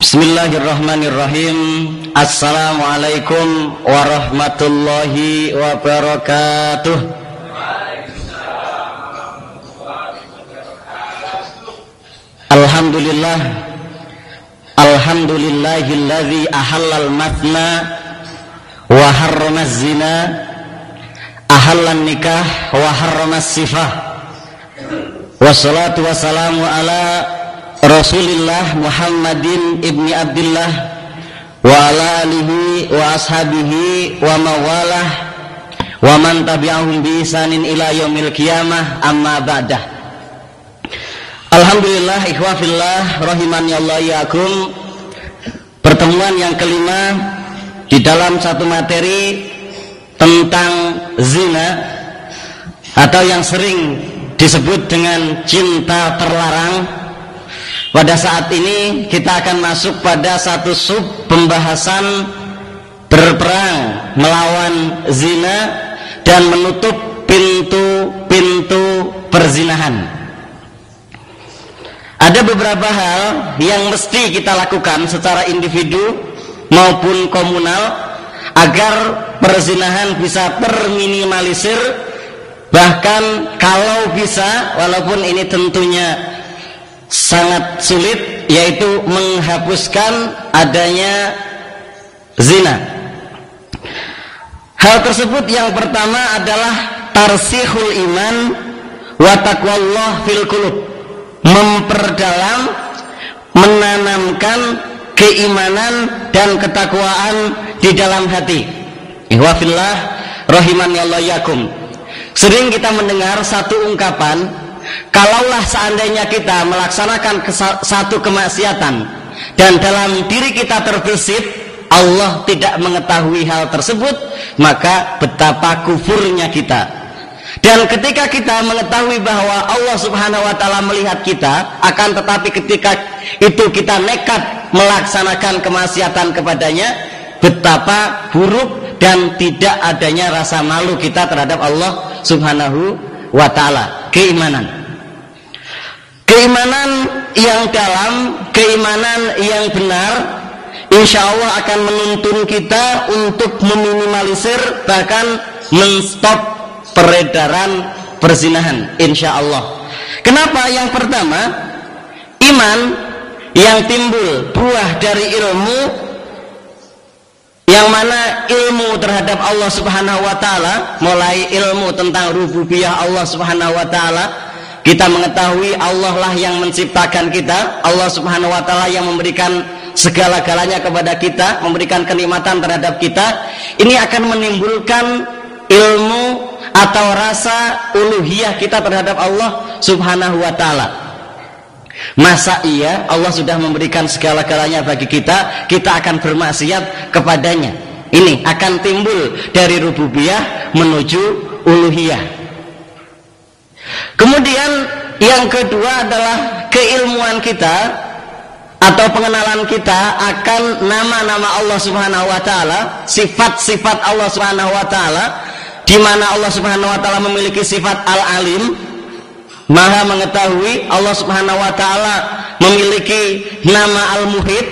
Bismillahirrahmanirrahim. Assalamualaikum warahmatullahi wabarakatuh. Alhamdulillah. Alhamdulillahilladzi ahallal matna wa harramaz zina, ahallan nikah wa harramas sifah. Wassalatu wassalamu ala Rasulillah Muhammadin ibni Abdillah wa ala alihi wa ashabihi wa mawalah wa man tabi'ahum bi ihsanin ila yaumil qiyamah, amma ba'dah. Alhamdulillah, ikhwafillah rahimani Allah yakum. Pertemuan yang kelima di dalam satu materi tentang zina atau yang sering disebut dengan cinta terlarang. Pada saat ini kita akan masuk pada satu sub pembahasan berperang melawan zina dan menutup pintu-pintu perzinahan. Ada beberapa hal yang mesti kita lakukan secara individu maupun komunal agar perzinahan bisa terminimalisir, bahkan kalau bisa, walaupun ini tentunya sangat sulit, yaitu menghapuskan adanya zina. Hal tersebut yang pertama adalah tarsihul iman wa taqwallah fil qulub, memperdalam, menanamkan keimanan dan ketakwaan di dalam hati. Ihwafillah rahimani Allah yakum. Sering kita mendengar satu ungkapan, kalaulah seandainya kita melaksanakan satu kemaksiatan dan dalam diri kita terbesit, Allah tidak mengetahui hal tersebut, maka betapa kufurnya kita. Dan ketika kita mengetahui bahwa Allah subhanahu wa ta'ala melihat kita, akan tetapi ketika itu kita nekat melaksanakan kemaksiatan kepadanya, betapa buruk dan tidak adanya rasa malu kita terhadap Allah subhanahu wa ta'ala. Keimanan yang dalam, keimanan yang benar, insya Allah akan menuntun kita untuk meminimalisir, bahkan menstop peredaran perzinahan, insya Allah. Kenapa? Yang pertama, iman yang timbul buah dari ilmu, yang mana ilmu terhadap Allah subhanahu wa ta'ala, mulai ilmu tentang rububiyah Allah subhanahu wa ta'ala. Kita mengetahui Allah lah yang menciptakan kita, Allah subhanahu wa ta'ala yang memberikan segala-galanya kepada kita, memberikan kenikmatan terhadap kita. Ini akan menimbulkan ilmu atau rasa uluhiyah kita terhadap Allah subhanahu wa ta'ala. Masa iya Allah sudah memberikan segala-galanya bagi kita, kita akan bermaksiat kepadanya? Ini akan timbul dari rububiyah menuju uluhiyah. Kemudian yang kedua adalah keilmuan kita atau pengenalan kita akan nama-nama Allah subhanahu wa ta'ala, sifat-sifat Allah subhanahu wa ta'ala, di mana Allah subhanahu wa ta'ala memiliki sifat al-alim, maha mengetahui. Allah subhanahu wa ta'ala memiliki nama al-muhit,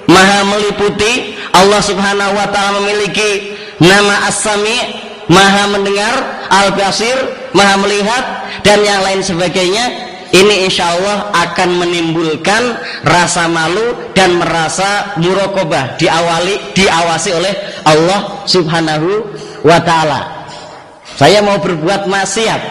maha meliputi. Allah subhanahu wa ta'ala memiliki nama as-sami, maha mendengar, al-basir, maha melihat, dan yang lain sebagainya. Ini insya Allah akan menimbulkan rasa malu dan merasa muraqabah, diawasi oleh Allah subhanahu wa ta'ala. Saya mau berbuat maksiat,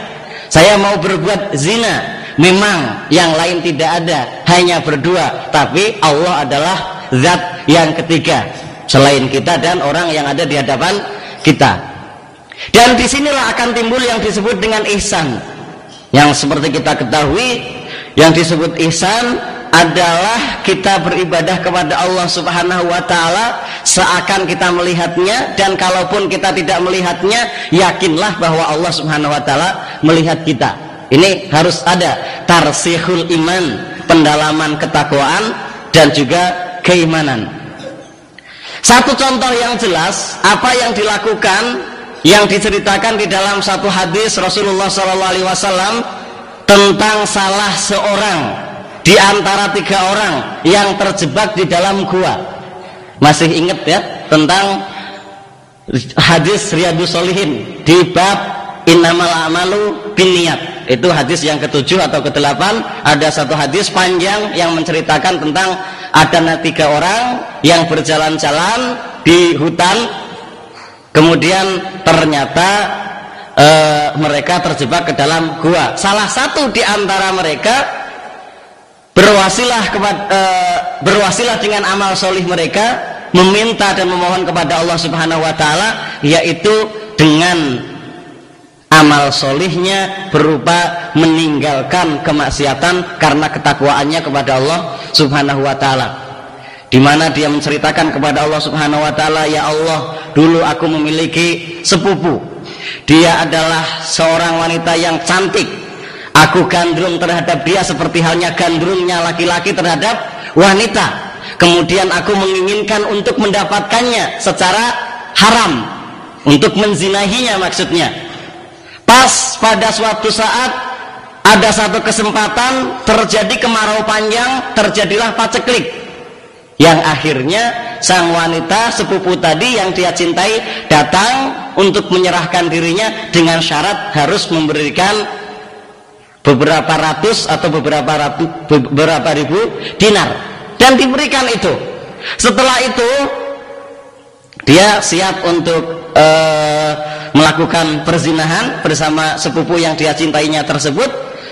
saya mau berbuat zina, memang yang lain tidak ada, hanya berdua, tapi Allah adalah zat yang ketiga selain kita dan orang yang ada di hadapan kita. Dan disinilah akan timbul yang disebut dengan ihsan. Yang seperti kita ketahui, yang disebut ihsan adalah kita beribadah kepada Allah subhanahu wa ta'ala seakan kita melihatnya, dan kalaupun kita tidak melihatnya, yakinlah bahwa Allah subhanahu wa ta'ala melihat kita. Ini harus ada tarsihul iman, pendalaman ketakwaan dan juga keimanan. Satu contoh yang jelas apa yang dilakukan, yang diceritakan di dalam satu hadis Rasulullah SAW tentang salah seorang di antara 3 orang yang terjebak di dalam gua. Masih ingat ya tentang hadis Riyadhus Shalihin di bab innamal a'malu binniyat. Itu hadis yang ke-7 atau ke-8. Ada satu hadis panjang yang menceritakan tentang ada 3 orang yang berjalan-jalan di hutan, kemudian ternyata mereka terjebak ke dalam gua. Salah satu di antara mereka berwasilah dengan amal solih mereka, meminta dan memohon kepada Allah Subhanahu wa taala, yaitu dengan amal solihnya berupa meninggalkan kemaksiatan karena ketakwaannya kepada Allah Subhanahu wa taala, di mana dia menceritakan kepada Allah Subhanahu wa taala, ya Allah, dulu aku memiliki sepupu, dia adalah seorang wanita yang cantik, aku gandrung terhadap dia seperti halnya gandrungnya laki-laki terhadap wanita, kemudian aku menginginkan untuk mendapatkannya secara haram, untuk menzinahinya maksudnya. Pas pada suatu saat ada satu kesempatan, terjadi kemarau panjang, terjadilah paceklik, yang akhirnya sang wanita sepupu tadi yang dia cintai datang untuk menyerahkan dirinya dengan syarat harus memberikan beberapa ratus atau beberapa ribu dinar, dan diberikan itu. Setelah itu dia siap untuk melakukan perzinahan bersama sepupu yang dia cintainya tersebut.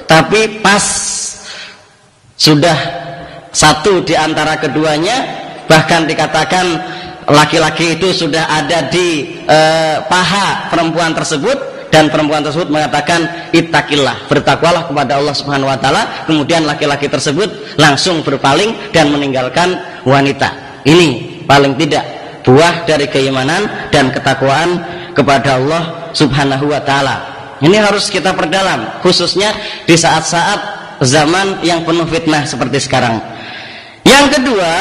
Tapi pas sudah satu di antara keduanya, bahkan dikatakan laki-laki itu sudah ada di paha perempuan tersebut, dan perempuan tersebut mengatakan ittaqillah, bertakwalah kepada Allah Subhanahu wa taala. Kemudian laki-laki tersebut langsung berpaling dan meninggalkan wanita. Ini paling tidak buah dari keimanan dan ketakwaan kepada Allah Subhanahu wa taala. Ini harus kita perdalam, khususnya di saat-saat zaman yang penuh fitnah seperti sekarang. Yang kedua,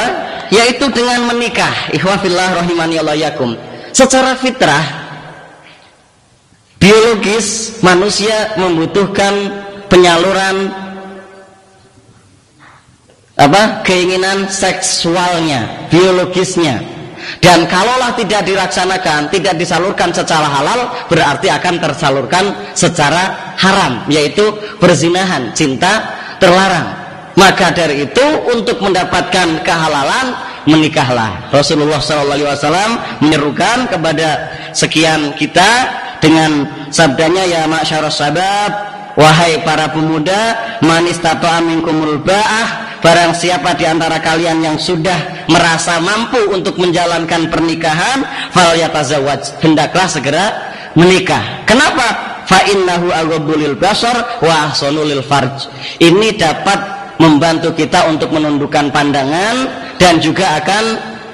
yaitu dengan menikah. Ikhwah fillah rahimani Allah yakum. Secara fitrah, biologis, manusia membutuhkan penyaluran keinginan seksualnya, biologisnya. Dan kalaulah tidak dilaksanakan, tidak disalurkan secara halal, berarti akan tersalurkan secara haram, yaitu perzinahan, cinta terlarang. Maka dari itu, untuk mendapatkan kehalalan, menikahlah. Rasulullah SAW menyerukan kepada sekian kita dengan sabdanya, ya ma'syarus sabab, wahai para pemuda, man istata'a minkumul ba'ah, barang siapa di antara kalian yang sudah merasa mampu untuk menjalankan pernikahan, falyatazawwaj, hendaklah segera menikah. Kenapa? Fa innahu aghaddu lil basar wa ahsanu lil farj. Ini dapat membantu kita untuk menundukkan pandangan dan juga akan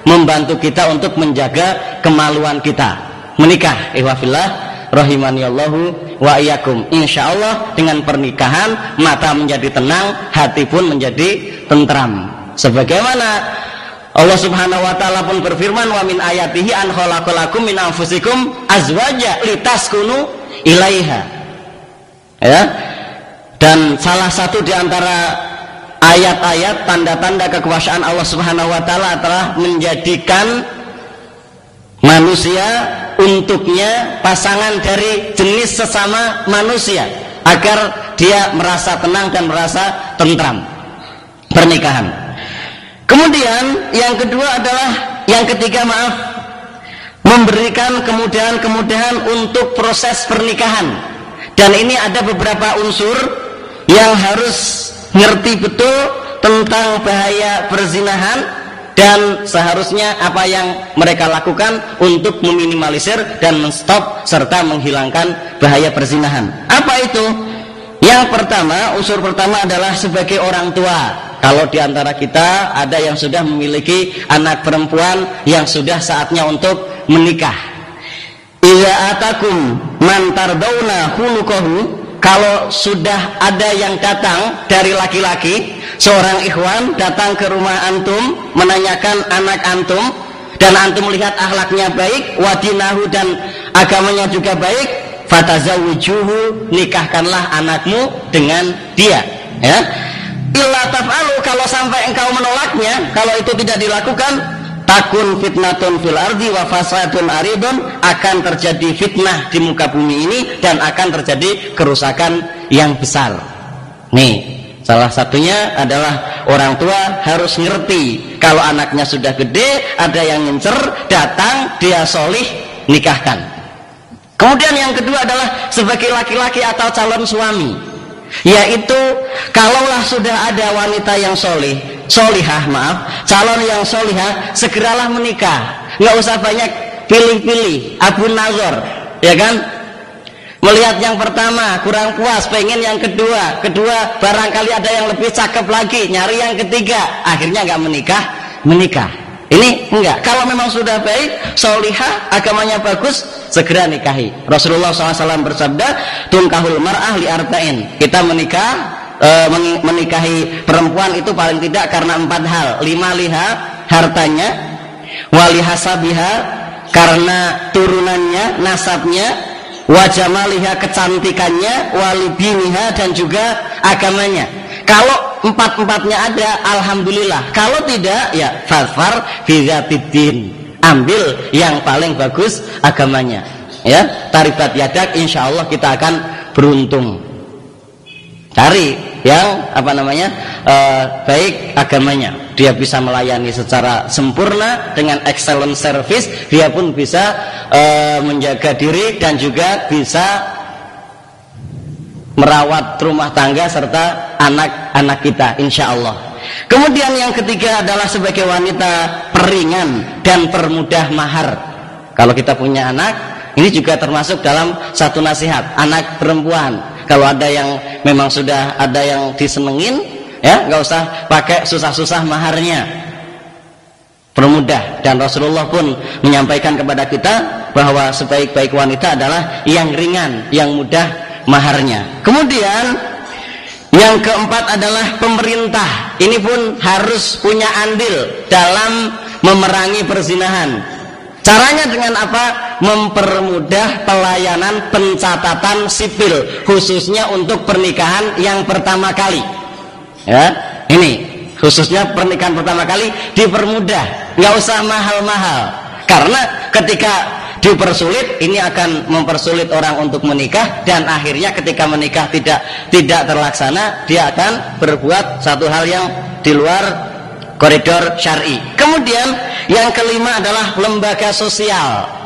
membantu kita untuk menjaga kemaluan kita. Menikah, ihwafillah rahimani Allahu wa iyyakum. Insyaallah dengan pernikahan mata menjadi tenang, hati pun menjadi tentram. Sebagaimana Allah Subhanahu wa taala pun berfirman, wa min ayatihi an khalaqalakum min anfusikum azwaja litaskunu ilaiha. Ya. Dan salah satu di antara ayat-ayat tanda-tanda kekuasaan Allah Subhanahu wa taala adalah menjadikan manusia untuknya pasangan dari jenis sesama manusia agar dia merasa tenang dan merasa tentram. Pernikahan. Kemudian yang kedua adalah, yang ketiga maaf, memberikan kemudahan-kemudahan untuk proses pernikahan. Dan ini ada beberapa unsur yang harus ngerti betul tentang bahaya perzinahan, dan seharusnya apa yang mereka lakukan untuk meminimalisir dan menstop serta menghilangkan bahaya perzinahan. Apa itu? Yang pertama, unsur pertama adalah sebagai orang tua. Kalau di antara kita ada yang sudah memiliki anak perempuan yang sudah saatnya untuk menikah, idza atakum man tardawna khuluquhu, kalau sudah ada yang datang dari laki-laki, seorang ikhwan datang ke rumah antum menanyakan anak antum, dan antum melihat akhlaknya baik, wadinahu, dan agamanya juga baik, fatazawwijuhu, nikahkanlah anakmu dengan dia. Ya. illa taf'alu, kalau sampai engkau menolaknya, kalau itu tidak dilakukan, takun fitnatun fil ardi wa fasadun aridun, akan terjadi fitnah di muka bumi ini dan akan terjadi kerusakan yang besar. Nih, salah satunya adalah orang tua harus ngerti kalau anaknya sudah gede, ada yang ngincer, datang, dia solih, nikahkan. Kemudian yang kedua adalah sebagai laki-laki atau calon suami, yaitu kalaulah sudah ada wanita yang solihah, calon yang solihah, segeralah menikah. Nggak usah banyak pilih-pilih, abun nazar, ya kan? Melihat yang pertama kurang puas, pengen yang kedua barangkali ada yang lebih cakep lagi, nyari yang ketiga, akhirnya nggak menikah. Ini enggak. Kalau memang sudah baik, solihah, agamanya bagus, segera nikahi. Rasulullah SAW bersabda, tunkahul mar'ah li arba'in. Kita menikahi perempuan itu paling tidak karena 4 hal. 5 liha, hartanya, wali hasabiha, karena turunannya, nasabnya, wajamaliha, kecantikannya, walibiniha, dan juga agamanya. Kalau 4-4-nya ada, alhamdulillah. Kalau tidak, ya fadfar bizatiddin, ambil yang paling bagus agamanya, ya. Taribat yadak, insya Allah kita akan beruntung. Cari yang baik agamanya, dia bisa melayani secara sempurna dengan excellent service, dia pun bisa menjaga diri dan juga bisa merawat rumah tangga serta anak-anak kita, insya Allah. Kemudian yang ketiga adalah sebagai wanita peringan dan permudah mahar. Kalau kita punya anak, ini juga termasuk dalam satu nasihat. Anak perempuan, kalau ada yang memang sudah ada yang disenengin, ya nggak usah pakai susah-susah maharnya, permudah. Dan Rasulullah pun menyampaikan kepada kita bahwa sebaik-baik wanita adalah yang ringan, yang mudah maharnya. Kemudian yang keempat adalah pemerintah. Ini pun harus punya andil dalam memerangi perzinahan. Caranya dengan apa? Mempermudah pelayanan pencatatan sipil, khususnya untuk pernikahan yang pertama kali. Ya, ini khususnya pernikahan pertama kali dipermudah, nggak usah mahal-mahal. Karena ketika dipersulit, ini akan mempersulit orang untuk menikah, dan akhirnya ketika menikah tidak terlaksana, dia akan berbuat satu hal yang di luar koridor syar'i. Kemudian yang kelima adalah lembaga sosial.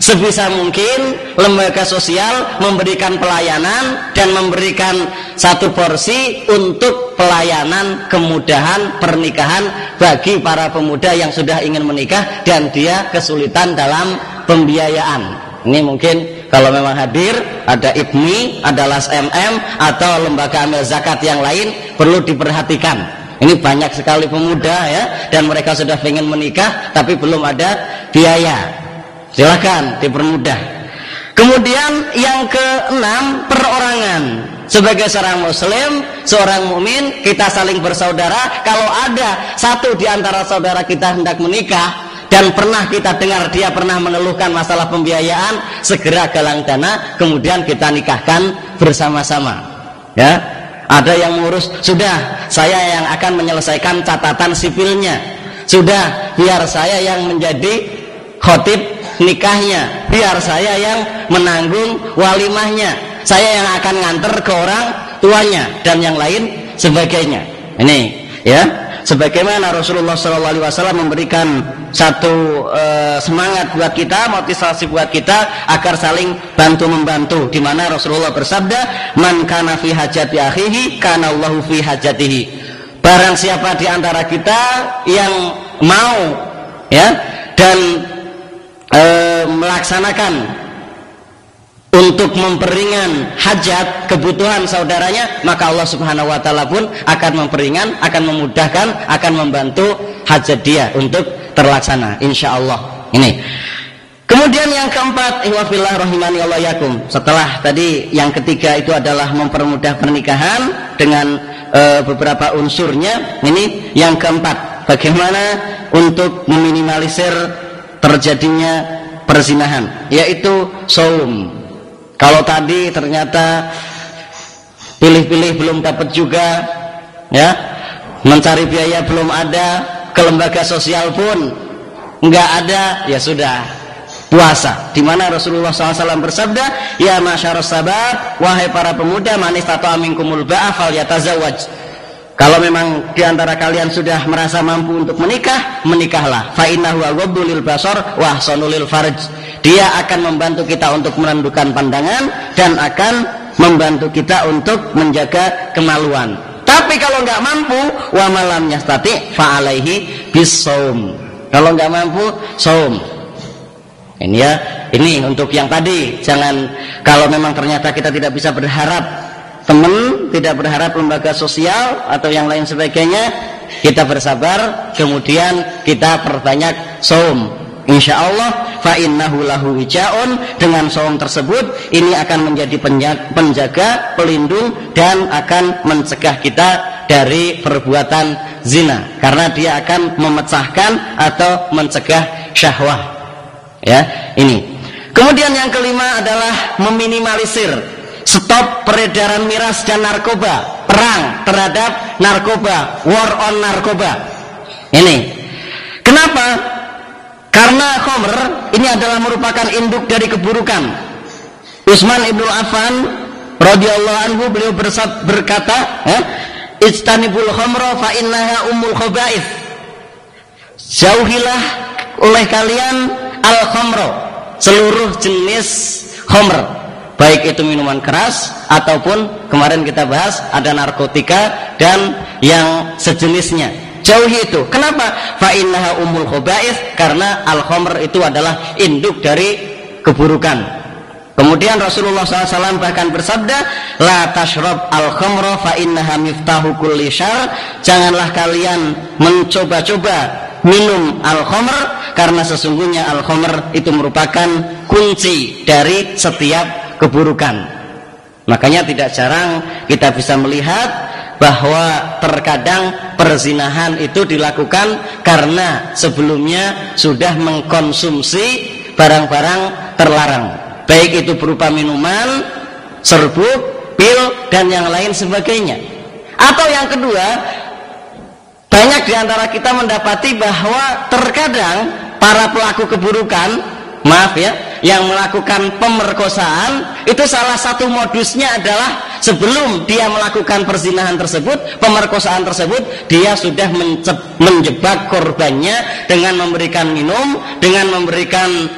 Sebisa mungkin lembaga sosial memberikan pelayanan dan memberikan satu porsi untuk pelayanan kemudahan pernikahan bagi para pemuda yang sudah ingin menikah dan dia kesulitan dalam pembiayaan. Ini mungkin kalau memang hadir ada IPMI, ada LASMM atau lembaga amil zakat yang lain, perlu diperhatikan. Ini banyak sekali pemuda, ya, dan mereka sudah ingin menikah tapi belum ada biaya. Silakan dipermudah. Kemudian yang keenam, perorangan. Sebagai seorang muslim, seorang mukmin, kita saling bersaudara. Kalau ada satu di antara saudara kita hendak menikah dan pernah kita dengar dia pernah mengeluhkan masalah pembiayaan, segera galang dana, kemudian kita nikahkan bersama-sama. Ya, ada yang mengurus, sudah saya yang akan menyelesaikan catatan sipilnya, sudah biar saya yang menjadi khotib nikahnya, biar saya yang menanggung walimahnya, saya yang akan nganter ke orang tuanya dan yang lain sebagainya. Ini, ya, sebagaimana Rasulullah SAW memberikan satu semangat buat kita, motivasi buat kita agar saling bantu membantu, di mana Rasulullah bersabda, man kana fi hajati akhihi kana Allahu fi hajatihi. Barang siapa di antara kita yang mau, ya, dan melaksanakan untuk memperingan hajat kebutuhan saudaranya, maka Allah Subhanahu wa taala pun akan memperingan, akan memudahkan, akan membantu hajat dia untuk terlaksana, insyaallah. Ini. Kemudian yang keempat, ihwafillah rahimani Allah yakum. Setelah tadi yang ketiga itu adalah mempermudah pernikahan dengan beberapa unsurnya. Ini yang keempat, bagaimana untuk meminimalisir terjadinya perzinahan, yaitu saum. Kalau tadi ternyata pilih-pilih belum dapat juga, ya, mencari biaya belum ada, ke lembaga sosial pun nggak ada, ya sudah puasa. Di mana Rasulullah SAW bersabda, ya masyarus sabat, wahai para pemuda, man istata'a minkumul ba'a falyatazawwaj. Kalau memang diantara kalian sudah merasa mampu untuk menikah, menikahlah. Fa innahu aghaddu lil basar wa ahsanu lil farj. Dia akan membantu kita untuk menundukkan pandangan dan akan membantu kita untuk menjaga kemaluan. Tapi kalau nggak mampu, wa malam yastati fa alaihi bissaum. Kalau nggak mampu, saum. Ini ya, ini untuk yang tadi. Jangan, kalau memang ternyata kita tidak bisa berharap teman, tidak berharap lembaga sosial atau yang lain sebagainya, kita bersabar, kemudian kita perbanyak saum. Insya Allah fa innahu lahu wijaun. Dengan saum tersebut ini akan menjadi penjaga, pelindung, dan akan mencegah kita dari perbuatan zina, karena dia akan memecahkan atau mencegah syahwah. Ya, ini. Kemudian yang kelima adalah meminimalisir. Stop peredaran miras dan narkoba, perang terhadap narkoba, war on narkoba. Ini kenapa? Karena khamr ini adalah merupakan induk dari keburukan. Utsman ibnu Affan radhiyallahu anhu, beliau berkata, ijtanibul khamra fa innaha ummul khaba'ith. Jauhilah oleh kalian al khamra, seluruh jenis khamr, baik itu minuman keras ataupun kemarin kita bahas ada narkotika dan yang sejenisnya. Jauhi itu. Kenapa? Fa innaha ummul khaba'ith, karena al-khamr itu adalah induk dari keburukan. Kemudian Rasulullah SAW bahkan bersabda, la tashrab al-khamra fa innaha miftahu kulli syarr. Janganlah kalian mencoba-coba minum al-khamr, karena sesungguhnya al-khamr itu merupakan kunci dari setiap keburukan. Makanya tidak jarang kita bisa melihat bahwa terkadang perzinahan itu dilakukan karena sebelumnya sudah mengkonsumsi barang-barang terlarang, baik itu berupa minuman, serbuk, pil, dan yang lain sebagainya. Atau yang kedua, banyak diantara kita mendapati bahwa terkadang para pelaku keburukan, maaf ya, yang melakukan pemerkosaan itu salah satu modusnya adalah sebelum dia melakukan perzinahan tersebut, pemerkosaan tersebut, dia sudah menjebak korbannya dengan memberikan minum, dengan memberikan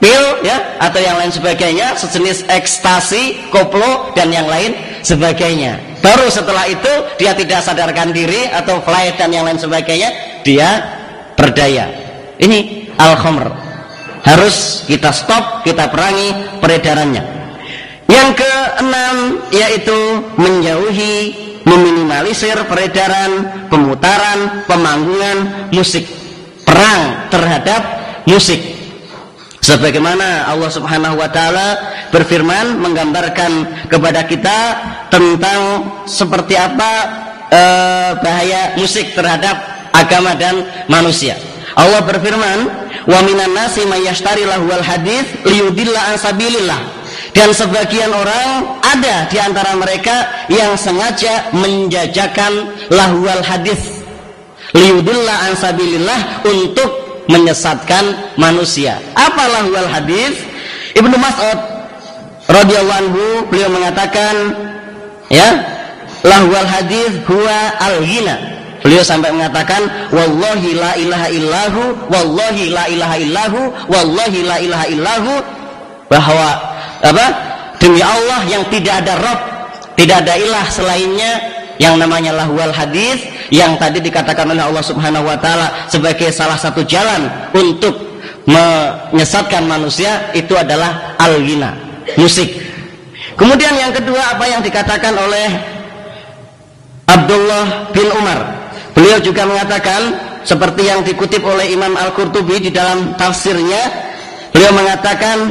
pil ya, atau yang lain sebagainya, sejenis ekstasi, koplo, dan yang lain sebagainya. Baru setelah itu dia tidak sadarkan diri atau flight dan yang lain sebagainya, dia berdaya. Ini al-khamr. Harus kita stop, kita perangi peredarannya. Yang keenam yaitu menjauhi, meminimalisir peredaran, pemutaran, pemanggungan musik. Perang terhadap musik. Sebagaimana Allah Subhanahu wa taala berfirman menggambarkan kepada kita tentang seperti apa bahaya musik terhadap agama dan manusia. Allah berfirman, wa minan nasi may yashtari lahwal hadits liyudilla an sabilillah. Dan sebagian orang ada di antara mereka yang sengaja menjajakan lahwal hadits liyudilla an sabilillah, untuk menyesatkan manusia. Apa lahwal hadits? Ibnu Mas'ud radhiyallahu anhu, beliau mengatakan, ya, lahwal hadits huwa al-ghina. Beliau sampai mengatakan, wallahi la ilaha illahu, wallahi la ilaha illahu, wallahi la ilaha illahu, bahwa apa? Demi Allah yang tidak ada Rabb, tidak ada ilah selainnya, yang namanya lahwal hadits, yang tadi dikatakan oleh Allah Subhanahu wa taala sebagai salah satu jalan untuk menyesatkan manusia, itu adalah al-ghina, musik. Kemudian yang kedua, apa yang dikatakan oleh Abdullah bin Umar, beliau juga mengatakan seperti yang dikutip oleh Imam Al-Qurtubi di dalam tafsirnya, beliau mengatakan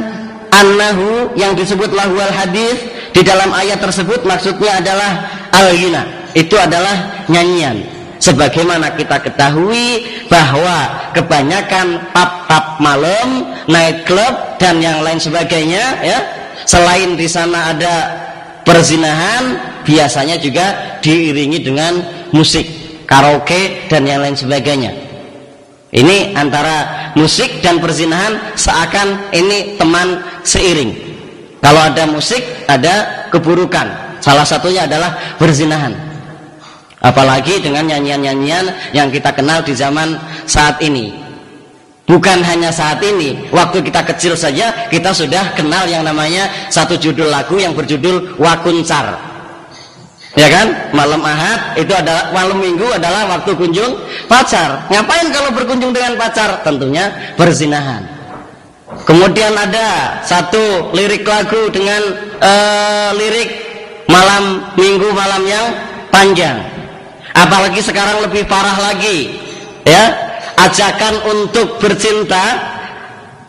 annahu, yang disebut lahwal hadits di dalam ayat tersebut maksudnya adalah al-ghina, itu adalah nyanyian. Sebagaimana kita ketahui bahwa kebanyakan pub malam, night club dan yang lain sebagainya, ya, selain di sana ada Perzinahan biasanya juga diiringi dengan musik, karaoke dan yang lain sebagainya. Ini antara musik dan perzinahan seakan ini teman seiring. Kalau ada musik, ada keburukan. Salah satunya adalah perzinahan. Apalagi dengan nyanyian-nyanyian yang kita kenal di zaman saat ini. Bukan hanya saat ini, waktu kita kecil saja kita sudah kenal yang namanya satu judul lagu yang berjudul Wakuncar. Ya kan? Malam Ahad itu adalah, malam Minggu adalah waktu kunjung pacar. Ngapain kalau berkunjung dengan pacar? Tentunya berzinahan. Kemudian ada satu lirik lagu dengan lirik malam Minggu, malam yang panjang. Apalagi sekarang lebih parah lagi, ya. Ajakan untuk bercinta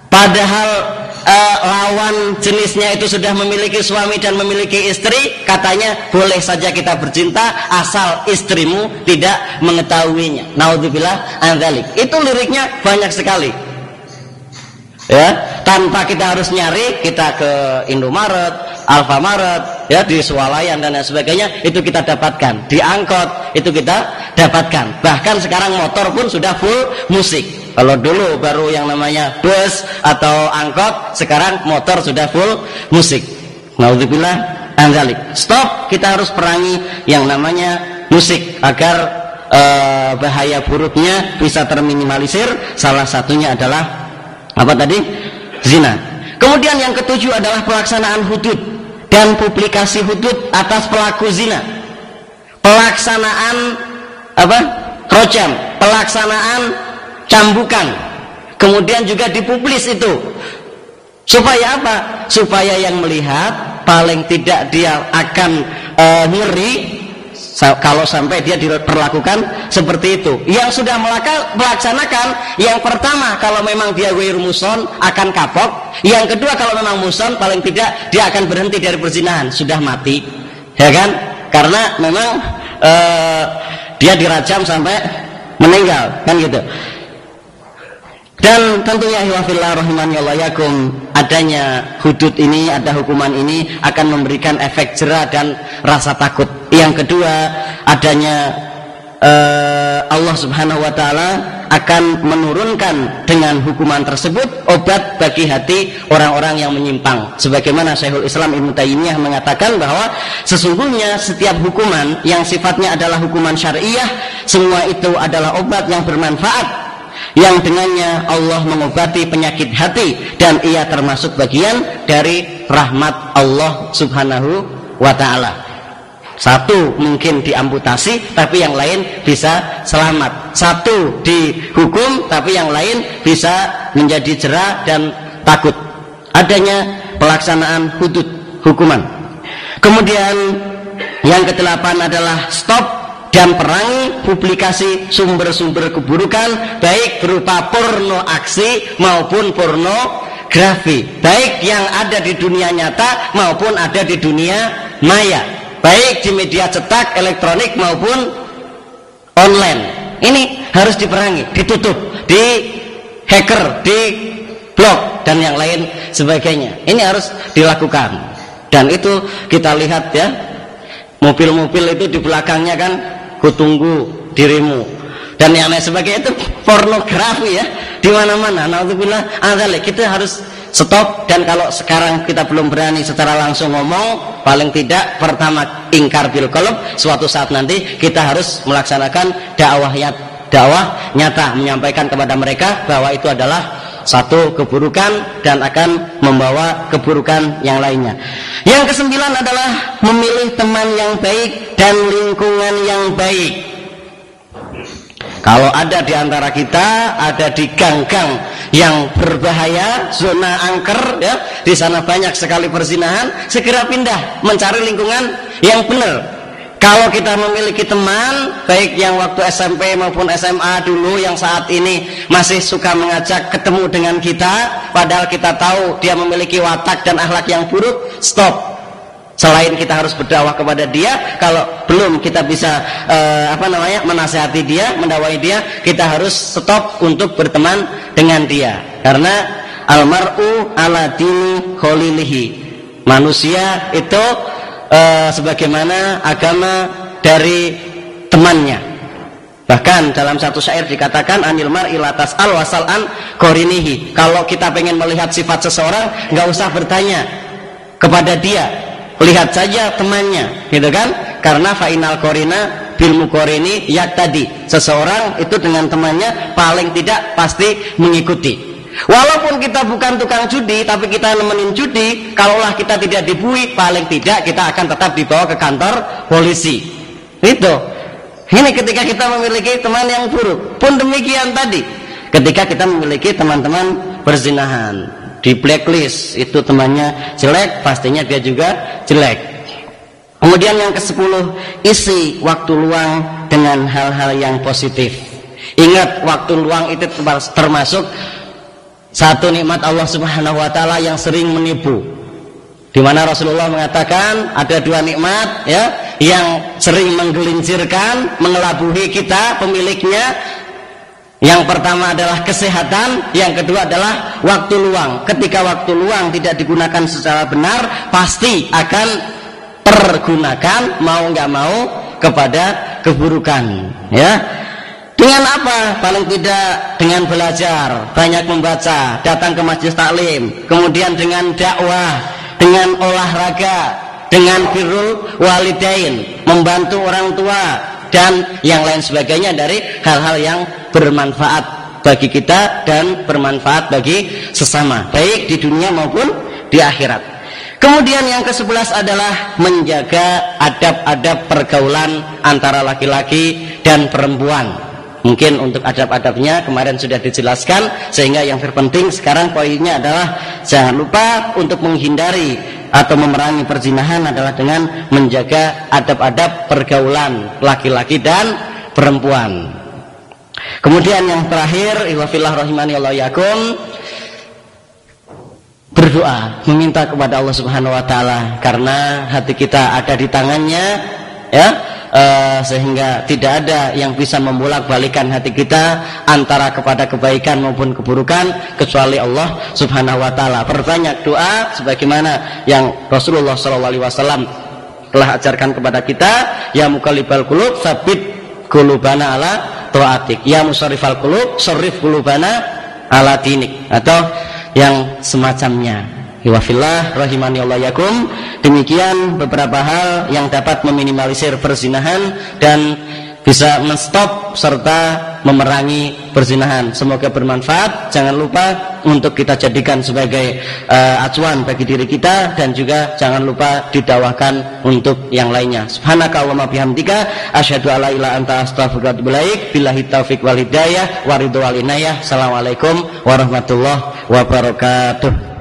padahal lawan jenisnya itu sudah memiliki suami dan memiliki istri, katanya boleh saja kita bercinta asal istrimu tidak mengetahuinya. Naudzubillah an dzalik. Itu liriknya banyak sekali. Ya, tanpa kita harus nyari, kita ke Indomaret, Alfamaret, ya, di Swalayan dan lain sebagainya, itu kita dapatkan. Di angkot itu kita dapatkan. Bahkan sekarang motor pun sudah full musik. Kalau dulu baru yang namanya bus atau angkot, sekarang motor sudah full musik. Naudzubillah an dzalik. Stop, kita harus perangi yang namanya musik agar bahaya buruknya bisa terminimalisir. Salah satunya adalah apa tadi? Zina. Kemudian yang ketujuh adalah pelaksanaan hudud dan publikasi hudud atas pelaku zina. Pelaksanaan apa? Rojam, pelaksanaan cambukan. Kemudian juga dipublis itu. Supaya apa? Supaya yang melihat paling tidak dia akan ngeri kalau sampai dia diperlakukan seperti itu. Yang sudah melaksanakan, yang pertama kalau memang dia ghairu muson akan kapok. Yang kedua kalau memang muson paling tidak dia akan berhenti dari perzinahan, sudah mati, ya kan? Karena memang dia dirajam sampai meninggal, kan gitu. Dan tentunya ihwafillah rahimani Allah yakum, adanya hudud ini, ada hukuman ini akan memberikan efek jera dan rasa takut. Yang kedua, adanya Allah Subhanahu wa taala akan menurunkan dengan hukuman tersebut obat bagi hati orang-orang yang menyimpang. Sebagaimana Syekhul Islam Ibnu Taimiyah mengatakan bahwa sesungguhnya setiap hukuman yang sifatnya adalah hukuman syariah, semua itu adalah obat yang bermanfaat, yang dengannya Allah mengobati penyakit hati, dan ia termasuk bagian dari rahmat Allah Subhanahu wa ta'ala. Satu mungkin diamputasi tapi yang lain bisa selamat. Satu dihukum tapi yang lain bisa menjadi jera dan takut. Adanya pelaksanaan hudud, hukuman. Kemudian yang kedelapan adalah stop dan perangi publikasi sumber-sumber keburukan, baik berupa porno aksi maupun pornografi, baik yang ada di dunia nyata maupun ada di dunia maya, baik di media cetak, elektronik maupun online. Ini harus diperangi, ditutup, di hacker, di blok dan yang lain sebagainya. Ini harus dilakukan. Dan itu kita lihat ya, mobil-mobil itu di belakangnya kan, kutunggu dirimu dan yang lain sebagainya, itu pornografi ya, di mana-mana. Naudzubillah adzalik. Kita harus stop. Dan kalau sekarang kita belum berani secara langsung ngomong, paling tidak pertama ingkar bil qalb, suatu saat nanti kita harus melaksanakan dakwah nyata, menyampaikan kepada mereka bahwa itu adalah satu keburukan dan akan membawa keburukan yang lainnya. Yang kesembilan adalah memilih teman yang baik dan lingkungan yang baik. Kalau ada di antara kita, ada di gang-gang yang berbahaya, zona angker ya, di sana banyak sekali perzinahan, segera pindah mencari lingkungan yang benar. Kalau kita memiliki teman, baik yang waktu SMP maupun SMA dulu, yang saat ini masih suka mengajak ketemu dengan kita, padahal kita tahu dia memiliki watak dan akhlak yang buruk, stop. Selain kita harus berdakwah kepada dia, kalau belum kita bisa menasihati dia, mendakwai dia, kita harus stop untuk berteman dengan dia. Karena almar'u ala dini khalilihi, manusia itu sebagaimana agama dari temannya. Bahkan dalam satu syair dikatakan anil mar'i la tas'al wasal an qarinihi. Kalau kita pengen melihat sifat seseorang, nggak usah bertanya kepada dia, lihat saja temannya, gitu kan? Karena fa'inal qarina bil muqarini yaktadi. Seseorang itu dengan temannya paling tidak pasti mengikuti. Walaupun kita bukan tukang judi, tapi kita nemenin judi, kalaulah kita tidak dibui, paling tidak kita akan tetap dibawa ke kantor polisi. Itu. Ini ketika kita memiliki teman yang buruk. Pun demikian tadi, ketika kita memiliki teman-teman perzinahan, di blacklist, itu temannya jelek, pastinya dia juga jelek. Kemudian yang ke-10, isi waktu luang dengan hal-hal yang positif. Ingat, waktu luang itu termasuk satu nikmat Allah Subhanahu wa taala yang sering menipu. Di mana Rasulullah mengatakan ada dua nikmat ya yang sering menggelincirkan, mengelabuhi kita pemiliknya. Yang pertama adalah kesehatan, yang kedua adalah waktu luang. Ketika waktu luang tidak digunakan secara benar, pasti akan tergunakan mau nggak mau kepada keburukan ya. Dengan apa? Paling tidak dengan belajar, banyak membaca, datang ke majelis taklim, kemudian dengan dakwah, dengan olahraga, dengan birrul walidain, membantu orang tua, dan yang lain sebagainya dari hal-hal yang bermanfaat bagi kita dan bermanfaat bagi sesama, baik di dunia maupun di akhirat. Kemudian yang ke-11 adalah menjaga adab-adab pergaulan antara laki-laki dan perempuan. Mungkin untuk adab-adabnya kemarin sudah dijelaskan, sehingga yang terpenting sekarang poinnya adalah jangan lupa untuk menghindari atau memerangi perzinahan adalah dengan menjaga adab-adab pergaulan laki-laki dan perempuan. Kemudian yang terakhir, ihwafillah rahimani Allah yakum, berdoa, meminta kepada Allah Subhanahu wa taala, karena hati kita ada di tangannya ya. Sehingga tidak ada yang bisa membolak-balikan hati kita antara kepada kebaikan maupun keburukan kecuali Allah Subhanahu wa taala. Perbanyak doa sebagaimana yang Rasulullah SAW telah ajarkan kepada kita, ya muqallibal qulub tsabbit qulubana ala taatik, ya musarrifal qulub sarrif qulubana ala dinik, atau yang semacamnya. Wafillah rahimani Allah yakum. Demikian beberapa hal yang dapat meminimalisir perzinahan dan bisa menstop serta memerangi perzinahan. Semoga bermanfaat. Jangan lupa untuk kita jadikan sebagai acuan bagi diri kita, dan juga jangan lupa didakwakan untuk yang lainnya. Subhanaka Allahumma bihamdika asyhadu alla ilaha anta astaghfiruka wa atubu ilaik. Billahi taufik wal hidayah wa ridwan wal inayah. Assalamualaikum warahmatullahi wabarakatuh.